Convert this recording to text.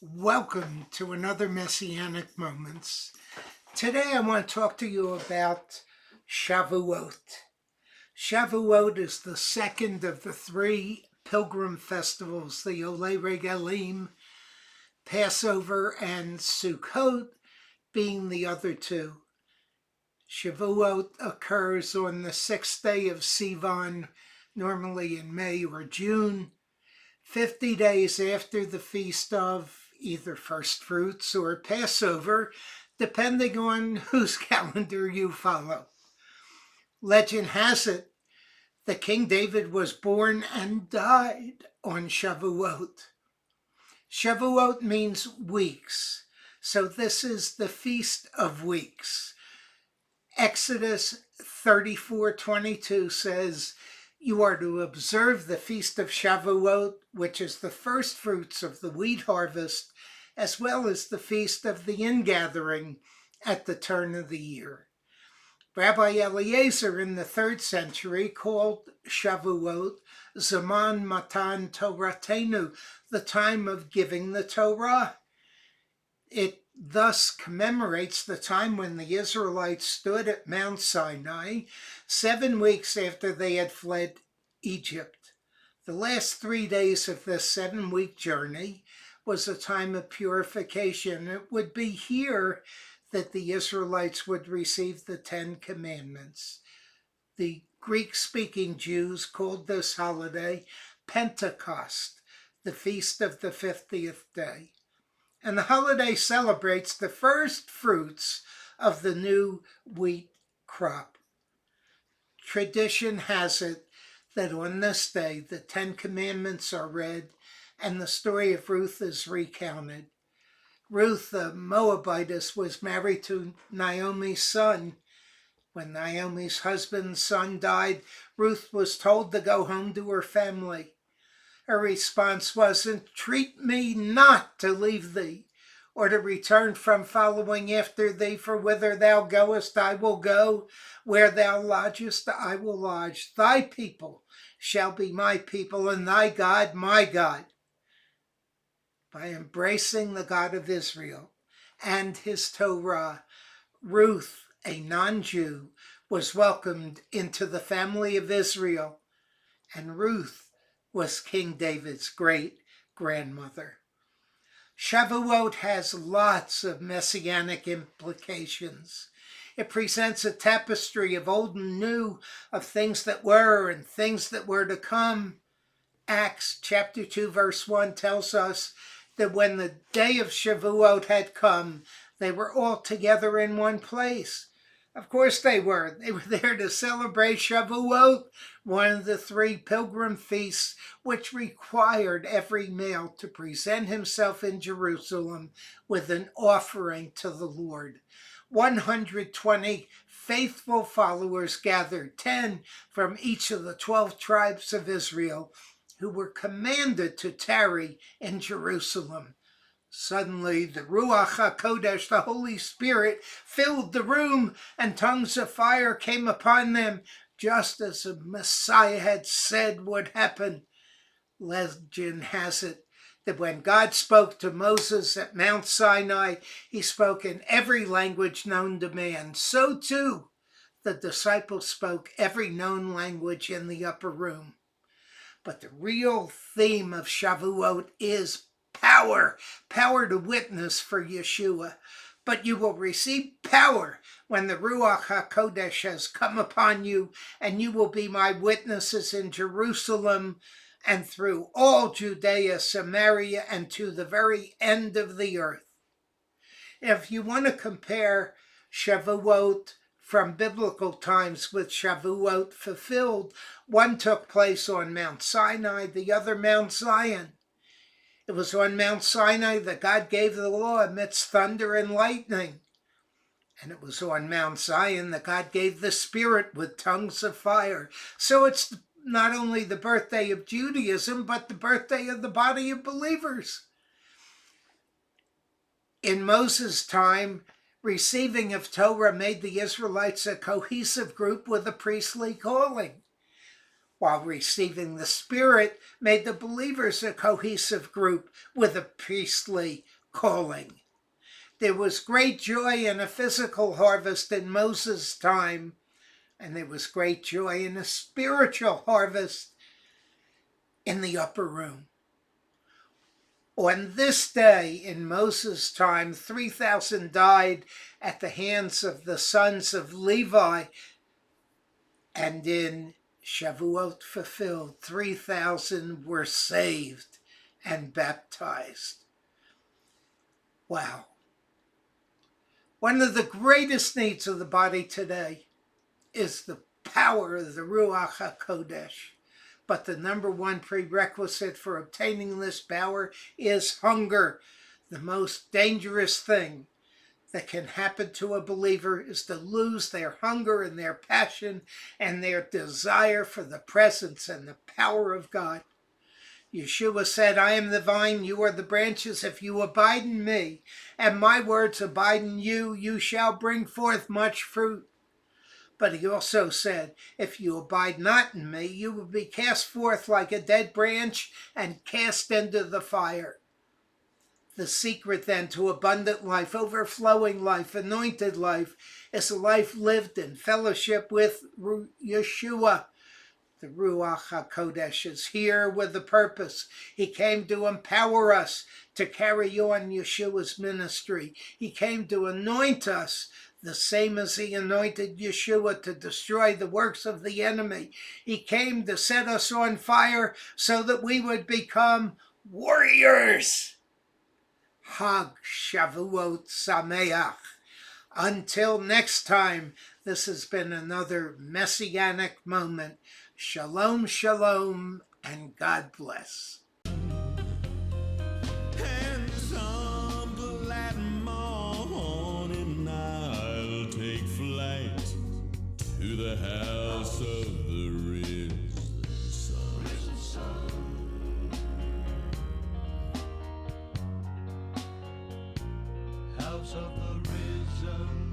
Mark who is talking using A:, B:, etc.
A: Welcome to another Messianic Moments. Today I want to talk to you about Shavuot. Shavuot is the second of the three pilgrim festivals, the Olei Regalim, Passover, and Sukkot being the other two. Shavuot occurs on the sixth day of Sivan, normally in May or June, 50 days after the feast of either first fruits or Passover, depending on whose calendar you follow. Legend has it that King David was born and died on Shavuot. Shavuot means weeks, so this is the Feast of Weeks. Exodus 34:22 says, "You are to observe the Feast of Shavuot, which is the first fruits of the wheat harvest, as well as the Feast of the Ingathering at the turn of the year." Rabbi Eliezer in the 3rd century called Shavuot Zaman Matan Toratenu, the time of giving the Torah. It thus commemorates the time when the Israelites stood at Mount Sinai 7 weeks after they had fled Egypt. The last 3 days of this 7-week journey was a time of purification. It would be here that the Israelites would receive the 10 Commandments. The Greek-speaking Jews called this holiday Pentecost, the feast of the 50th day. And the holiday celebrates the first fruits of the new wheat crop. Tradition has it that on this day the 10 Commandments are read and the story of Ruth is recounted. Ruth, the Moabitess, was married to Naomi's son. When Naomi's husband's son died, Ruth was told to go home to her family. Her response was, "Entreat me not to leave thee, or to return from following after thee, for whither thou goest I will go, where thou lodgest I will lodge. Thy people shall be my people, and thy God my God." By embracing the God of Israel and his Torah, Ruth, a non-Jew, was welcomed into the family of Israel, and Ruth was King David's great-grandmother. Shavuot has lots of messianic implications. It presents a tapestry of old and new, of things that were and things that were to come. Acts chapter 2 verse 1 tells us that when the day of Shavuot had come, they were all together in one place. Of course they were. They were there to celebrate Shavuot, one of the 3 pilgrim feasts which required every male to present himself in Jerusalem with an offering to the Lord. 120 faithful followers gathered, 10 from each of the 12 tribes of Israel, who were commanded to tarry in Jerusalem. Suddenly, the Ruach HaKodesh, the Holy Spirit, filled the room, and tongues of fire came upon them, just as the Messiah had said would happen. Legend has it that when God spoke to Moses at Mount Sinai, he spoke in every language known to man. So too, the disciples spoke every known language in the upper room. But the real theme of Shavuot is power to witness for Yeshua. But you will receive power when the Ruach HaKodesh has come upon you, and you will be my witnesses in Jerusalem and through all Judea, Samaria, and to the very end of the earth. If you want to compare Shavuot from biblical times with Shavuot fulfilled, one took place on Mount Sinai, the other Mount Zion. It was on Mount Sinai that God gave the law amidst thunder and lightning. And it was on Mount Zion that God gave the Spirit with tongues of fire. So it's not only the birthday of Judaism, but the birthday of the body of believers. In Moses' time, receiving of Torah made the Israelites a cohesive group with a priestly calling. while receiving the Spirit made the believers a cohesive group with a priestly calling. There was great joy in a physical harvest in Moses' time, and there was great joy in a spiritual harvest in the upper room. On this day in Moses' time, 3,000 died at the hands of the sons of Levi, and in Shavuot fulfilled, 3,000 were saved and baptized. Wow. One of the greatest needs of the body today is the power of the Ruach HaKodesh. But the number one prerequisite for obtaining this power is hunger. The most dangerous thing that can happen to a believer is to lose their hunger and their passion and their desire for the presence and the power of God. Yeshua said, I am the vine, you are the branches. If you abide in me, and my words abide in you, you shall bring forth much fruit. But he also said, if you abide not in me, you will be cast forth like a dead branch and cast into the fire. The secret then to abundant life, overflowing life, anointed life, is a life lived in fellowship with Yeshua. The Ruach HaKodesh is here with a purpose. He came to empower us to carry on Yeshua's ministry. He came to anoint us, the same as he anointed Yeshua to destroy the works of the enemy. He came to set us on fire so that we would become warriors. Hag Shavuot Sameach. Until next time, this has been another Messianic moment. Shalom, shalom, and God bless.
B: And some glad morning I'll take flight to the house of the risen sun. House of the risen